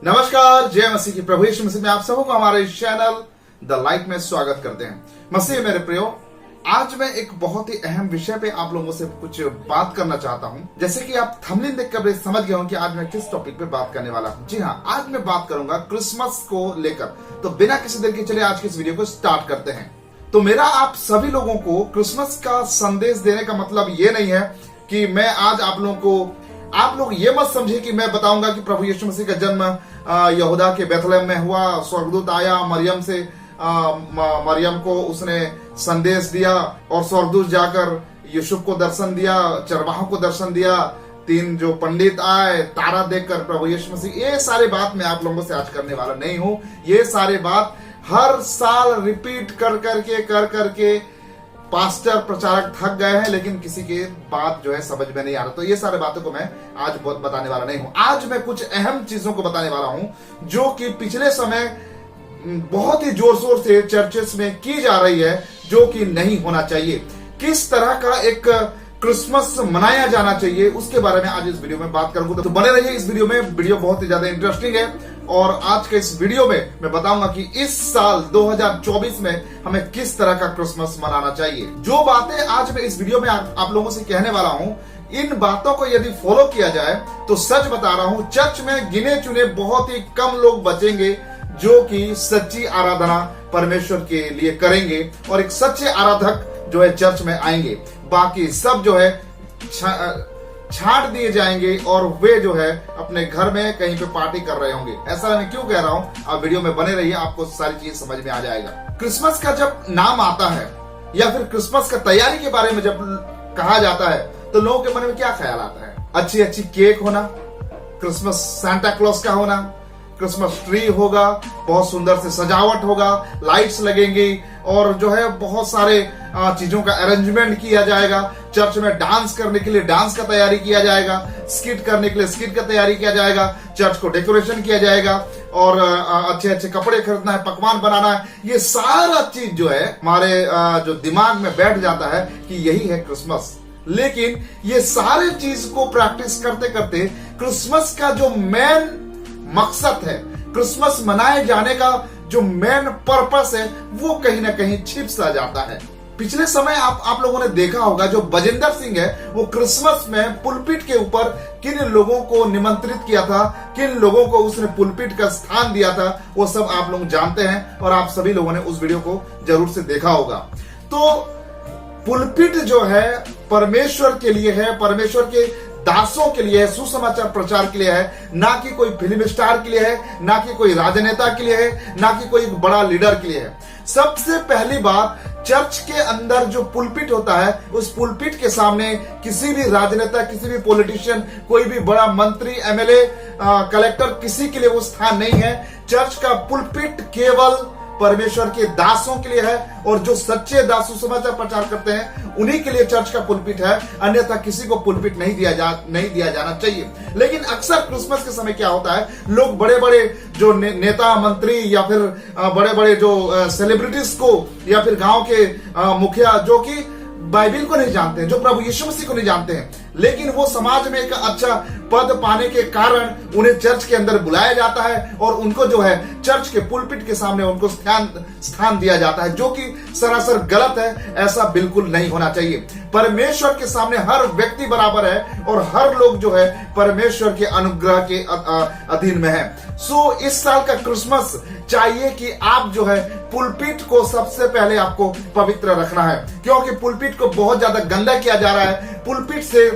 नमस्कार, जय मसीह की। प्रभु यीशु मसीह में आप सबको हमारे इस चैनल द लाइट में स्वागत करते हैं। मसीह मेरे प्रियो, आज मैं एक बहुत ही अहम विषय पे आप लोगों से कुछ बात करना चाहता हूं। जैसे कि आप थंबनेल देखकर समझ गए होंगे कि आज मैं किस टॉपिक पे बात करने वाला हूं। जी हाँ, आज मैं बात करूंगा क्रिसमस को लेकर। तो बिना किसी देर के चले आज की इस वीडियो को स्टार्ट करते हैं। तो मेरा आप सभी लोगों को क्रिसमस का संदेश देने का मतलब ये नहीं है कि मैं आज आप लोग ये मत समझे कि मैं बताऊंगा कि प्रभु यीशु मसीह का जन्म यहूदा के बेथलेहम में हुआ, स्वर्गदूत आया मरियम को उसने संदेश दिया और स्वर्गदूत जाकर यूसुफ को दर्शन दिया, चरवाहों को दर्शन दिया, 3 जो पंडित आए तारा देखकर प्रभु यीशु मसीह। ये सारी बात मैं आप लोगों से आज करने वाला नहीं हूं। ये सारी बात हर साल रिपीट कर करके पास्टर प्रचारक थक गए हैं, लेकिन किसी की बात जो है समझ में नहीं आ रहा। तो ये सारे बातों को मैं आज बहुत बताने वाला नहीं हूं। आज मैं कुछ अहम चीजों को बताने वाला हूं जो कि पिछले समय बहुत ही जोर शोर से चर्चेस में की जा रही है, जो कि नहीं होना चाहिए। किस तरह का एक क्रिसमस मनाया जाना चाहिए उसके बारे में आज इस वीडियो में बात करूंगा। तो बने रहिए इस वीडियो में। वीडियो बहुत ही ज्यादा इंटरेस्टिंग है और आज के इस वीडियो में मैं बताऊंगा कि इस साल 2024 में हमें किस तरह का क्रिसमस मनाना चाहिए। जो बातें आज मैं इस वीडियो में आप लोगों से कहने वाला हूं, इन बातों को यदि फॉलो किया जाए तो सच बता रहा हूं, चर्च में गिने चुने बहुत ही कम लोग बचेंगे जो कि सच्ची आराधना परमेश्वर के लिए करेंगे और एक सच्चे आराधक जो है चर्च में आएंगे। बाकी सब जो है छांट दिए जाएंगे और वे जो है अपने घर में कहीं पे पार्टी कर रहे होंगे। ऐसा मैं क्यों कह रहा हूं, आप वीडियो में बने रहिए, आपको सारी चीज समझ में आ जाएगा। क्रिसमस का जब नाम आता है या फिर क्रिसमस का तैयारी के बारे में जब कहा जाता है तो लोगों के मन में क्या ख्याल आता है? अच्छी केक होना, क्रिसमस सांता क्लॉज का होना, क्रिसमस ट्री होगा, बहुत सुंदर से सजावट होगा, लाइट्स लगेंगी और जो है बहुत सारे चीजों का अरेंजमेंट किया जाएगा। चर्च में डांस करने के लिए डांस का तैयारी किया जाएगा, स्किट करने के लिए स्किट का तैयारी किया जाएगा, चर्च को डेकोरेशन किया जाएगा और अच्छे कपड़े खरीदना है, पकवान बनाना है। ये सारा चीज जो है हमारे जो दिमाग में बैठ जाता है कि यही है क्रिसमस। लेकिन ये सारे चीज को प्रैक्टिस करते करते क्रिसमस का जो मेन मकसद है, क्रिसमस मनाए जाने का जो मेन पर्पस है, वो कहीं ना कहीं छिप सा जाता है। पिछले समय आप लोगों ने देखा होगा, जो बजिंदर सिंह है वो क्रिसमस में पुलपिट के ऊपर किन लोगों को निमंत्रित किया था, किन लोगों को उसने पुलपिट का स्थान दिया था, वो सब आप लोग जानते हैं और आप सभी लोगों ने उस वीडियो को जरूर से देखा होगा। तो पुलपिट जो है परमेश्वर के लिए है, परमेश्वर के दासों के लिए है, सुसमाचार प्रचार के लिए है, ना कि कोई फिल्म स्टार के लिए है, ना कि कोई राजनेता के लिए है, ना कि कोई बड़ा लीडर के लिए है। सबसे पहली बात, चर्च के अंदर जो पुलपिट होता है, उस पुलपिट के सामने किसी भी राजनेता, किसी भी पॉलिटिशियन, कोई भी बड़ा मंत्री, एमएलए, कलेक्टर, किसी के लिए वो स्थान नहीं है। चर्च का पुलपिट केवल परमेश्वर के दासों के लिए है और जो सच्चे दास सुसमाचार प्रचार करते हैं उन्हीं के लिए चर्च का पुलपिट है, अन्यथा किसी को पुलपिट नहीं दिया जाना चाहिए। लेकिन अक्सर क्रिसमस के समय क्या होता है, लोग बड़े बड़े जो नेता मंत्री या फिर बड़े बड़े जो सेलिब्रिटीज को या फिर गांव के मुखिया जो कि बाइबिल को नहीं जानते हैं, जो प्रभु यीशु मसीह को नहीं जानते हैं, लेकिन वो समाज में एक अच्छा पद पाने के कारण उन्हें चर्च के अंदर बुलाया जाता है और उनको जो है चर्च के पुलपिट के सामने उनको स्थान दिया जाता है, जो कि सरासर गलत है। ऐसा बिल्कुल नहीं होना चाहिए। परमेश्वर के सामने हर व्यक्ति बराबर है और हर लोग जो है परमेश्वर के अनुग्रह के अधीन में है। सो इस साल का क्रिसमस चाहिए कि आप जो है पुलपिट को सबसे पहले आपको पवित्र रखना है, क्योंकि पुलपिट को बहुत ज्यादा गंदा किया जा रहा है। पुलपिट से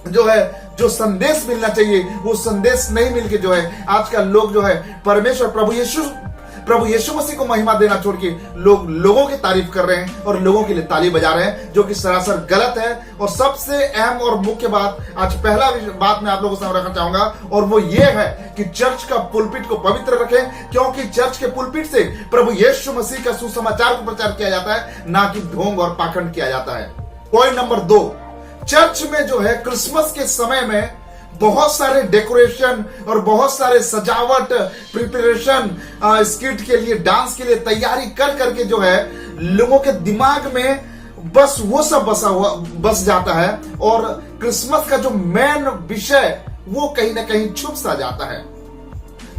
जो है जो संदेश मिलना चाहिए वो संदेश नहीं मिलके जो है आजकल लोग जो है परमेश्वर प्रभु यीशु मसीह को महिमा देना छोड़ के लोगों की तारीफ कर रहे हैं और लोगों के लिए ताली बजा रहे हैं, जो कि सरासर गलत है। और सबसे अहम और मुख्य बात, आज पहला बात मैं आप लोगों से रखना चाहूंगा और वो ये है कि चर्च का पुलपिट को पवित्र रखें, क्योंकि चर्च के पुलपिट से प्रभु यीशु मसीह का सुसमाचार को प्रचार किया जाता है, ना कि ढोंग और पाखंड किया जाता है। पॉइंट नंबर 2, चर्च में जो है क्रिसमस के समय में बहुत सारे डेकोरेशन और बहुत सारे सजावट, प्रिपरेशन, स्किट के लिए, डांस के लिए तैयारी कर करके जो है लोगों के दिमाग में बस वो सब बस जाता है और क्रिसमस का जो मेन विषय वो कहीं ना कहीं छुप सा जाता है।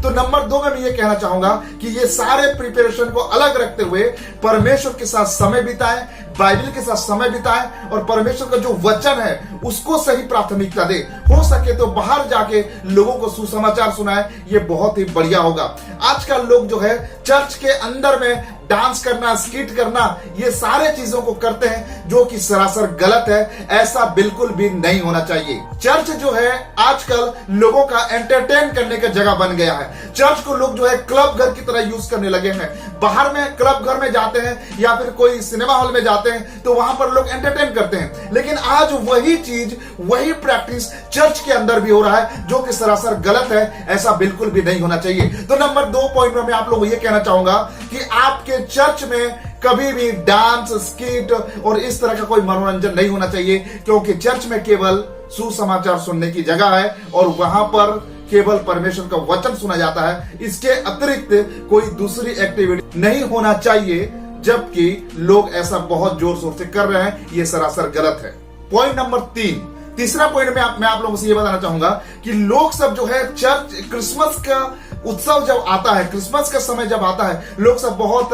तो नंबर 2 में मैं ये कहना चाहूंगा कि ये सारे प्रिपरेशन को अलग रखते हुए परमेश्वर के साथ समय बिताएं, बाइबल के साथ समय बिताएं और परमेश्वर का जो वचन है उसको सही प्राथमिकता दे। हो सके तो बाहर जाके लोगों को सुसमाचार सुनाए, ये बहुत ही बढ़िया होगा। आजकल लोग जो है चर्च के अंदर में डांस करना, स्किट करना, ये सारे चीजों को करते हैं जो कि सरासर गलत है। ऐसा बिल्कुल भी नहीं होना चाहिए। चर्च जो है आजकल लोगों का एंटरटेन करने का जगह बन गया है। चर्च को लोग जो है क्लब घर की तरह यूज करने लगे हैं। बाहर में क्लब घर में जाते हैं या फिर कोई सिनेमा हॉल में जाते हैं तो वहां पर लोग एंटरटेन करते हैं, लेकिन आज वही चीज, वही प्रैक्टिस चर्च के अंदर भी हो रहा है जो कि सरासर गलत है। ऐसा बिल्कुल भी नहीं होना चाहिए। तो नंबर 2 पॉइंट में मैं आप लोगों को यह कहना चाहूंगा कि आपके चर्च में कभी भी डांस, स्किट और इस तरह का कोई मनोरंजन नहीं होना चाहिए, क्योंकि चर्च में केवल सुसमाचार सुनने की जगह है और वहां पर केवल परमेश्वर का वचन सुना जाता है। इसके अतिरिक्त कोई दूसरी एक्टिविटी नहीं होना चाहिए, जबकि लोग ऐसा बहुत जोर शोर से कर रहे हैं। ये सरासर गलत है। पॉइंट नंबर 3, तीसरा पॉइंट में मैं आप लोगों से ये बताना चाहूंगा कि लोग सब जो है चर्च, क्रिसमस का उत्सव जब आता है, क्रिसमस का समय जब आता है, लोग सब बहुत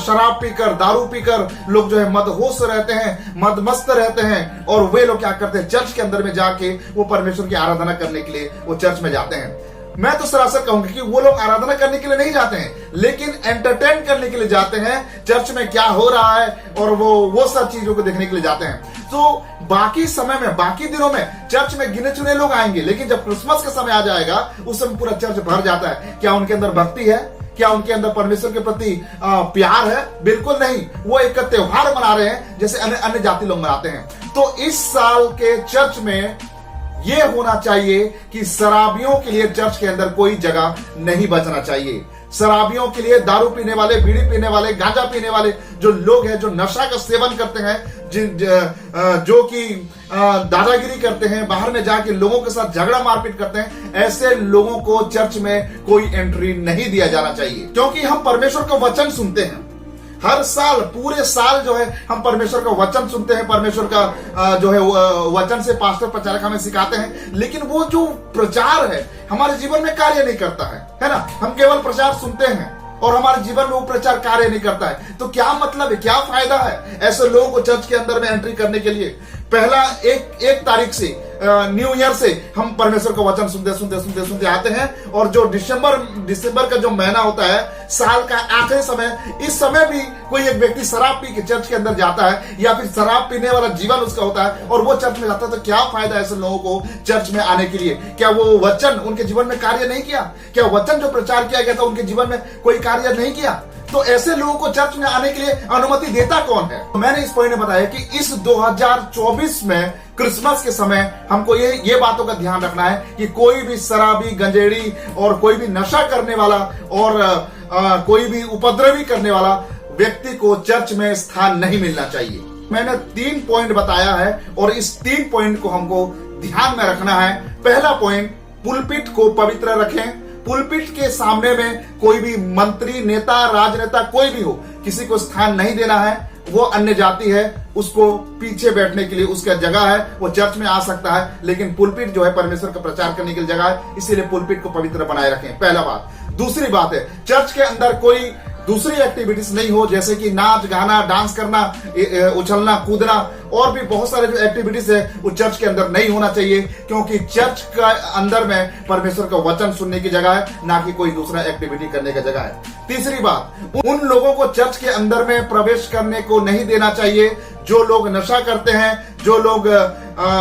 शराब पीकर, दारू पीकर लोग जो है मदहोश रहते हैं, मदमस्त रहते हैं और वे लोग क्या करते हैं, चर्च के अंदर में जाके वो परमेश्वर की आराधना करने के लिए वो चर्च में जाते हैं। मैं तो सरासर कहूंगा कि वो लोग आराधना करने के लिए नहीं जाते हैं, लेकिन एंटरटेन करने के लिए जाते हैं। चर्च में क्या हो रहा है और वो सब चीजों को देखने के लिए जाते हैं। तो बाकी समय में, बाकी दिनों में चर्च में गिने चुने लोग आएंगे, लेकिन जब क्रिसमस का समय आ जाएगा उस समय पूरा चर्च भर जाता है। क्या उनके अंदर भक्ति है? क्या उनके अंदर परमेश्वर के प्रति प्यार है? बिल्कुल नहीं। वो एक त्योहार मना रहे हैं जैसे अन्य जाति लोग मनाते हैं। तो इस साल के चर्च में यह होना चाहिए कि शराबियों के लिए चर्च के अंदर कोई जगह नहीं बचना चाहिए। शराबियों के लिए, दारू पीने वाले, बीड़ी पीने वाले, गांजा पीने वाले जो लोग हैं, जो नशा का सेवन करते हैं, जो कि दादागिरी करते हैं, बाहर में जाके लोगों के साथ झगड़ा मारपीट करते हैं, ऐसे लोगों को चर्च में कोई एंट्री नहीं दिया जाना चाहिए। क्योंकि हम परमेश्वर का वचन सुनते हैं हर साल, पूरे साल जो है हम परमेश्वर का वचन सुनते हैं। परमेश्वर का जो है वचन से पास्टर प्रचारक हमें सिखाते हैं, लेकिन वो जो प्रचार है हमारे जीवन में कार्य नहीं करता है ना। हम केवल प्रचार सुनते हैं और हमारे जीवन में वो प्रचार कार्य नहीं करता है। तो क्या मतलब है, क्या फायदा है ऐसे लोगों को चर्च के अंदर में एंट्री करने के लिए? पहला एक तारीख से, न्यू ईयर से हम परमेश्वर का वचन सुनते आते हैं, और जो दिसंबर का जो महीना होता है, साल का आखिरी समय, इस समय भी कोई एक व्यक्ति शराब पी के चर्च के अंदर जाता है या फिर शराब पीने वाला जीवन उसका होता है और वो चर्च में जाता है। तो क्या फायदा ऐसे लोगों को चर्च में आने के लिए? क्या वो वचन उनके जीवन में कार्य नहीं किया? क्या वचन जो प्रचार किया गया था उनके जीवन में कोई कार्य नहीं किया? तो ऐसे लोगों को चर्च में आने के लिए अनुमति देता कौन है? तो मैंने इस पॉइंट में बताया कि इस 2024 में क्रिसमस के समय हमको ये बातों का ध्यान रखना है कि कोई भी शराबी, गंजेड़ी और कोई भी नशा करने वाला और कोई भी उपद्रवी करने वाला व्यक्ति को चर्च में स्थान नहीं मिलना चाहिए। मैंने 3 पॉइंट बताया है और इस 3 पॉइंट को हमको ध्यान में रखना है। पहला पॉइंट, पुलपिट को पवित्र रखें। पुलपिट के सामने में कोई भी मंत्री, नेता, राजनेता कोई भी हो, किसी को स्थान नहीं देना है। वो अन्य जाति है, उसको पीछे बैठने के लिए उसका जगह है, वो चर्च में आ सकता है, लेकिन पुलपिट जो है परमेश्वर का प्रचार करने के लिए जगह है, इसीलिए पुलपिट को पवित्र बनाए रखें। पहला बात। दूसरी बात है, चर्च के अंदर कोई दूसरी एक्टिविटीज नहीं हो, जैसे कि नाच, गाना, डांस करना, उछलना, कूदना और भी बहुत सारे जो एक्टिविटीज है वो चर्च के अंदर नहीं होना चाहिए, क्योंकि चर्च का अंदर में परमेश्वर का वचन सुनने की जगह है, ना कि कोई दूसरा एक्टिविटी करने की जगह है। तीसरी बात, उन लोगों को चर्च के अंदर में प्रवेश करने को नहीं देना चाहिए जो लोग नशा करते हैं, जो लोग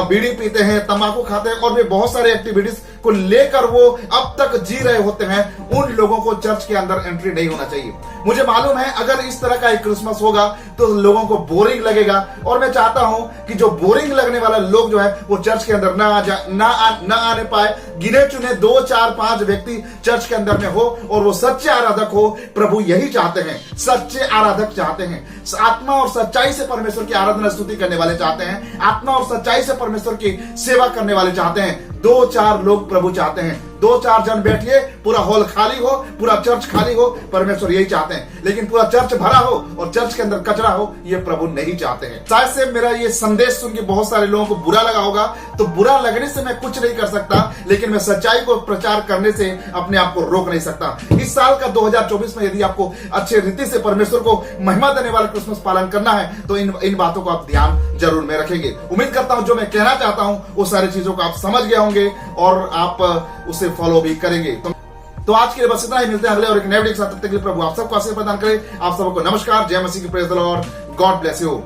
बीड़ी पीते हैं, तंबाकू खाते हैं और भी बहुत सारे एक्टिविटीज को लेकर वो अब तक जी रहे होते हैं। उन लोगों को चर्च के अंदर एंट्री नहीं होना चाहिए। मुझे मालूम है अगर इस तरह का एक क्रिसमस होगा तो लोगों को बोरिंग लगेगा, और मैं चाहता हूं कि जो बोरिंग लगने वाला लोग जो है वो चर्च के अंदर ना आने पाए। गिने चुने 2, 4, 5 व्यक्ति चर्च के अंदर में हो और वो सच्चे आराधक हो। प्रभु यही चाहते हैं, सच्चे आराधक चाहते हैं, आत्मा और सच्चाई से परमेश्वर की आराधना स्तुति करने वाले चाहते हैं, आत्मा और सच्चाई से परमेश्वर की सेवा करने वाले चाहते हैं। 2, 4 लोग प्रभु चाहते हैं, 2-4 जन बैठिए, पूरा हॉल खाली हो, पूरा चर्च खाली हो, परमेश्वर यही चाहते हैं। लेकिन पूरा चर्च भरा हो और चर्च के अंदर कचरा हो, ये प्रभु नहीं चाहते हैं। शायद से मेरा ये संदेश सुन के बहुत सारे लोगों को बुरा लगा होगा, तो बुरा लगने से मैं कुछ नहीं कर सकता, लेकिन मैं सच्चाई को प्रचार करने से अपने आप को रोक नहीं सकता। इस साल का 2024 में यदि आपको अच्छे रीति से परमेश्वर को महिमा देने वाला क्रिसमस पालन करना है, तो इन बातों को आप ध्यान जरूर में रखेंगे। उम्मीद करता हूं जो मैं कहना चाहता हूं वो सारी चीजों को आप समझ गए होंगे और आप उसे फॉलो भी करेंगे। तो आज के लिए बस इतना ही। मिलते हैं अगले और एक नए वीडियो के साथ। तब तक के लिए प्रभु आप सबको आशीर्वाद प्रदान करे। आप सबको नमस्कार, जय मसीह की, praise the Lord, God bless you.